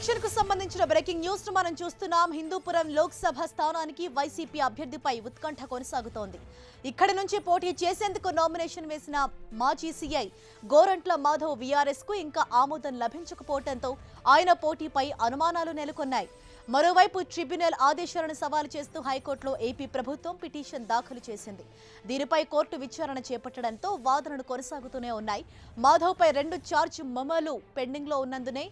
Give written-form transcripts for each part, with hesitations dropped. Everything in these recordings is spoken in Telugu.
ఎలక్షన్ కు సంబంధించిన బ్రేకింగ్ న్యూస్ ను మనం చూస్తున్నాం. హిందూపురం లోక్సభ స్థానానికి వైసీపీ అభ్యర్థిపై ఉత్కంఠ కొనసాగుతోంది. ఇక్కడి నుంచి పోటీ చేసేందుకు నామినేషన్ వేసిన మాజీ సీఐ గోరంట్ల మాధవ్ వీఆర్ఎస్ కు ఇంకా ఆమోదం లభించకపోవడంతో ఆయన పోటీపై అనుమానాలు నెలకొన్నాయి. మరోవైపు ట్రిబ్యునల్ ఆదేశాలను సవాలు చేస్తూ హైకోర్టులో ఏపీ ప్రభుత్వం పిటిషన్ దాఖలు చేసింది. దీనిపై కోర్టు విచారణ చేపట్టడంతో వాదనలు కొనసాగుతూనే ఉన్నాయి. మాధవ్పై 2 ఛార్జ్ మెమోలు పెండింగ్ లో ఉన్నందునే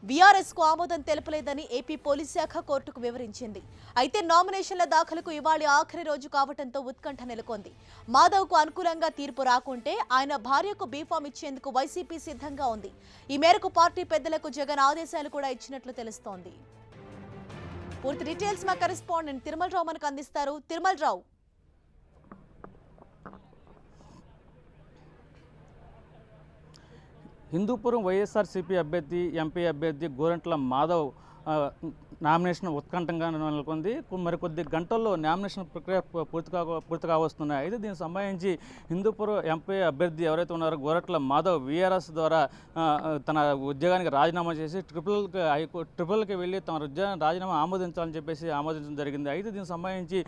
వీఆర్ఎస్ కు ఆమోదం తెలపలేదని ఏపీ పోలీస్ శాఖ కోర్టుకు వివరించింది. అయితే నామినేషన్ల దాఖలకు ఇవాళ ఆఖరి రోజు కావడంతో ఉత్కంఠ నెలకొంది. మాధవ్ కు అనుకూలంగా తీర్పు రాకుంటే ఆయన భార్యకు బీఫామ్ ఇచ్చేందుకు వైసీపీ సిద్ధంగా ఉంది. ఈ మేరకు పార్టీ పెద్దలకు జగన్ ఆదేశాలు కూడా ఇచ్చినట్లు తెలుస్తోంది. పూర్తి డీటెయిల్స్ మా కరెస్పాండెంట్ తిరుమల రావు మనకు అందిస్తారు. తిరుమల రావు, హిందూపురం వైఎస్ఆర్సీపీ అభ్యర్థి ఎంపీ అభ్యర్థి గోరంట్ల మాధవ్ నామినేషన్ ఉత్కంఠంగా నెలకొంది. మరికొద్ది గంటల్లో నామినేషన్ ప్రక్రియ పూర్తి కావస్తున్నాయి. అయితే దీనికి సంబంధించి హిందూపురం ఎంపీ అభ్యర్థి ఎవరైతే ఉన్నారో గోరంట్ల మాధవ్ వీఆర్ఎస్ ద్వారా తన ఉద్యోగానికి రాజీనామా చేసి ట్రిపుల్కి వెళ్ళి తన ఉద్యోగాన్ని రాజీనామా ఆమోదించాలని చెప్పేసి ఆమోదించడం జరిగింది. అయితే దీనికి సంబంధించి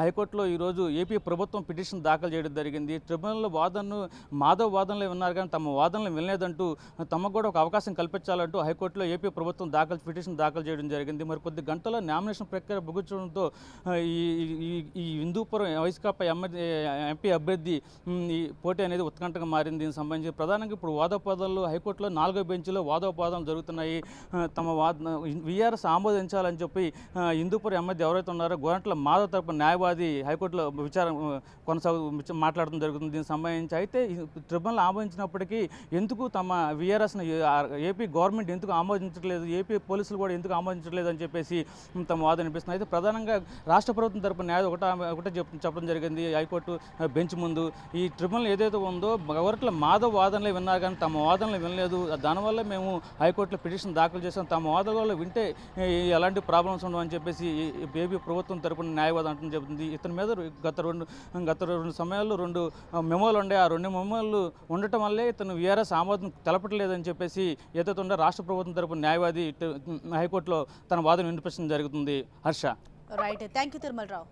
హైకోర్టులో ఈరోజు ఏపీ ప్రభుత్వం పిటిషన్ దాఖలు చేయడం జరిగింది. ట్రిబ్యునల్ వాదనను మాధవ్ వాదనలు విన్నారు కానీ తమ వాదనలు వినలేదంటూ తమకు కూడా ఒక అవకాశం కల్పించాలంటూ హైకోర్టులో ఏపీ ప్రభుత్వం పిటిషన్ దాఖలు చేయడం జరిగింది. మరి కొద్ది గంటల నామినేషన్ ప్రక్రియ ముగించడంతో ఈ హిందూపురం వైసీపీ ఎంపీ అభ్యర్థి ఈ పోటీ అనేది ఉత్కంఠగా మారింది. దీనికి సంబంధించి ప్రధానంగా ఇప్పుడు వాదోపాదాలు హైకోర్టులో 4వ బెంచ్లో వాదోపాదాలు జరుగుతున్నాయి. తమ వీఆర్ఎస్ ఆమోదించాలని చెప్పి హిందూపురం ఎమ్మెల్యే ఎవరైతే ఉన్నారో గోరంట్ల మాధవ్ తరపున న్యాయవాది హైకోర్టులో మాట్లాడడం జరుగుతుంది. దీనికి సంబంధించి అయితే ట్రిబ్యునల్ ఆమోదించినప్పటికీ ఎందుకు తమ వీఆర్ఎస్ను ఏపీ గవర్నమెంట్ ఎందుకు ఆమోదించట్లేదు, ఏపీ పోలీసులు కూడా ఎందుకు ఆమోదించట్లేదు అని చెప్పేసి తమ వాదన వినిపిస్తుంది. అయితే ప్రధానంగా రాష్ట్ర ప్రభుత్వం తరపున న్యాయం ఒకటే చెప్పడం జరిగింది హైకోర్టు బెంచ్ ముందు. ఈ ట్రిబ్యునల్ ఏదైతే ఉందో గోరంట్ల మాధవ్ వాదనలే విన్నారు కానీ తమ వాదనలు వినలేదు. దానివల్ల మేము హైకోర్టులో పిటిషన్ దాఖలు చేసాం. తమ వాదనలు వింటే ఎలాంటి ప్రాబ్లమ్స్ ఉండవని చెప్పేసి ఏపీ ప్రభుత్వం తరపున న్యాయవాది అంటూ చెబుతుంది. ఇతని మీద గత రెండు సమయాల్లో 2 మెమోలు ఉండే. ఆ 2 మెమోలు ఉండటం వల్లే ఇతను వీఆర్ఎస్ ఆమోదం తెలపట్లేదని చెప్పేసి ఏదైతే ఉందో రాష్ట్ర ప్రభుత్వం తరపున న్యాయవాది హైకోర్టులో తన వాదన వినిపించడం జరుగుతుంది. Harsha. Right, thank you Tirumala Rao.